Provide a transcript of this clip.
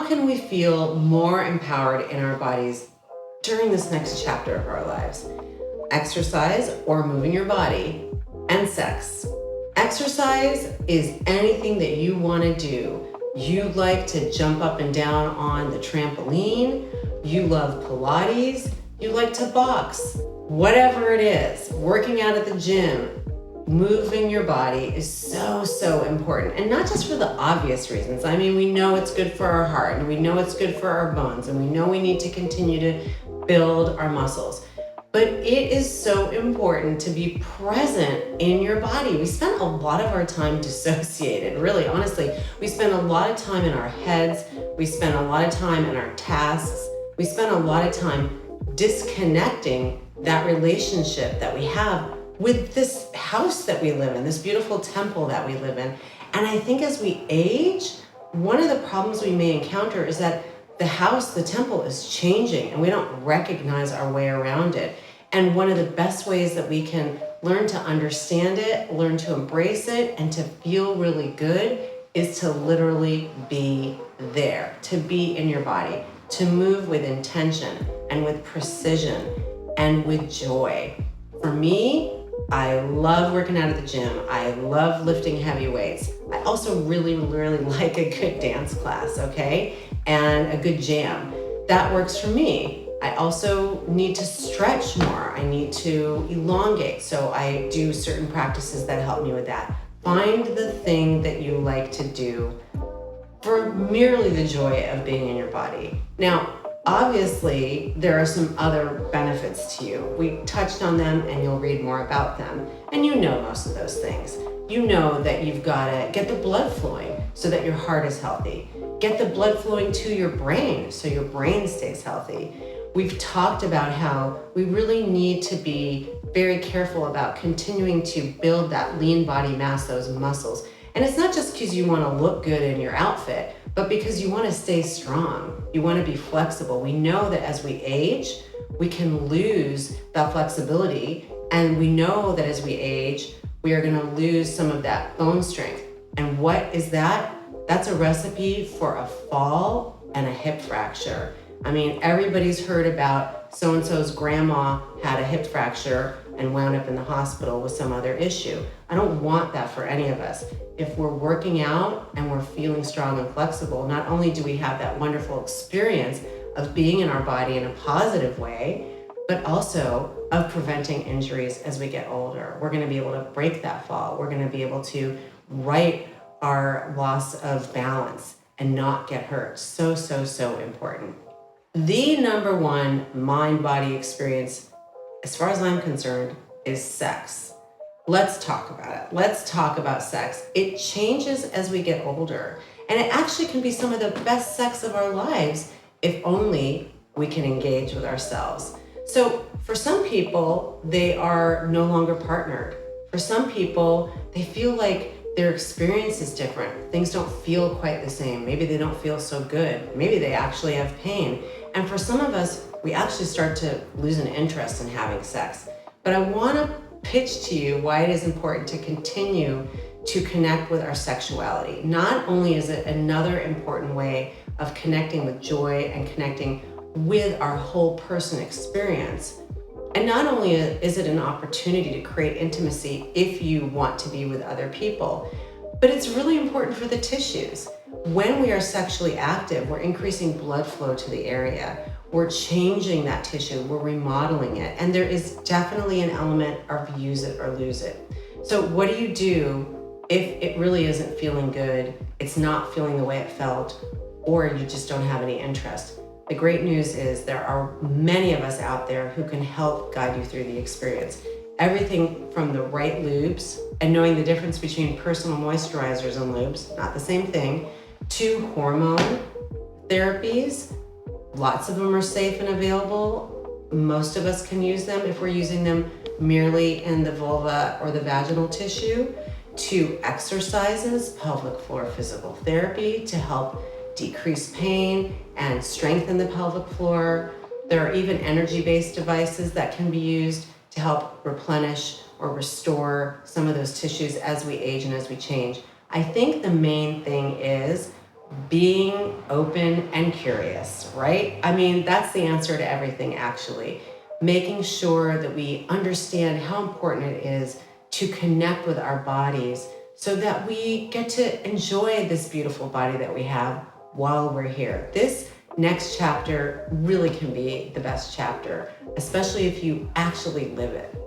how can we feel more empowered in our bodies during this next chapter of our lives? Exercise or moving your body, and sex. Exercise is anything that you want to do. You like to jump up and down on the trampoline, you love Pilates, you like to box, whatever it is, working out at the gym, moving your body is so important. And not just for the obvious reasons. I mean, we know it's good for our heart, and we know it's good for our bones, and we know we need to continue to build our muscles. But it is so important to be present in your body. We spend a lot of our time dissociated, really, honestly. We spend a lot of time in our heads. We spend a lot of time in our tasks. We spend a lot of time disconnecting that relationship that we have with this house that we live in, this beautiful temple that we live in. And I think as we age, one of the problems we may encounter is that the house, the temple is changing and we don't recognize our way around it. And one of the best ways that we can learn to understand it, learn to embrace it, and to feel really good is to literally be there, to be in your body, to move with intention and with precision and with joy. For me, I love working out at the gym. I love lifting heavy weights. I also really like a good dance class, okay? And a good jam. That works for me. I also need to stretch more. I need to elongate. So I do certain practices that help me with that. Find the thing that you like to do for merely the joy of being in your body. Now, obviously, there are some other benefits to you. We touched on them and you'll read more about them. And you know most of those things. You know that you've got to get the blood flowing so that your heart is healthy. Get the blood flowing to your brain so your brain stays healthy. We've talked about how we really need to be very careful about continuing to build that lean body mass, those muscles. And it's not just because you want to look good in your outfit, but because you want to stay strong. You want to be flexible. We know that as we age, we can lose that flexibility. And we know that as we age, we are going to lose some of that bone strength. And what is that? That's a recipe for a fall and a hip fracture. I mean, everybody's heard about so-and-so's grandma had a hip fracture and wound up in the hospital with some other issue. I don't want that for any of us. If we're working out and we're feeling strong and flexible, not only do we have that wonderful experience of being in our body in a positive way, but also of preventing injuries as we get older. We're gonna be able to break that fall. We're gonna be able to right our loss of balance and not get hurt. So important. The number one mind-body experience, as far as I'm concerned, is sex. Let's talk about it. Let's talk about sex. It changes as we get older, and it actually can be some of the best sex of our lives if only we can engage with ourselves. So for some people, they are no longer partnered. For some people, they feel like their experience is different. Things don't feel quite the same. Maybe they don't feel so good. Maybe they actually have pain. And for some of us, we actually start to lose an interest in having sex. But I want to pitch to you why it is important to continue to connect with our sexuality. Not only is it another important way of connecting with joy and connecting with our whole person experience, and not only is it an opportunity to create intimacy if you want to be with other people, but it's really important for the tissues. When we are sexually active, we're increasing blood flow to the area. We're changing that tissue, we're remodeling it. And there is definitely an element of use it or lose it. So what do you do if it really isn't feeling good, it's not feeling the way it felt, or you just don't have any interest? The great news is there are many of us out there who can help guide you through the experience. Everything from the right lubes and knowing the difference between personal moisturizers and lubes, not the same thing, to hormone therapies. Lots of them are safe and available. Most of us can use them if we're using them merely in the vulva or the vaginal tissue, to exercises, pelvic floor physical therapy to help decrease pain and strengthen the pelvic floor. There are even energy-based devices that can be used to help replenish or restore some of those tissues as we age and as we change. I think the main thing is being open and curious, right? I mean, that's the answer to everything, actually. Making sure that we understand how important it is to connect with our bodies so that we get to enjoy this beautiful body that we have while we're here. This next chapter really can be the best chapter, especially if you actually live it.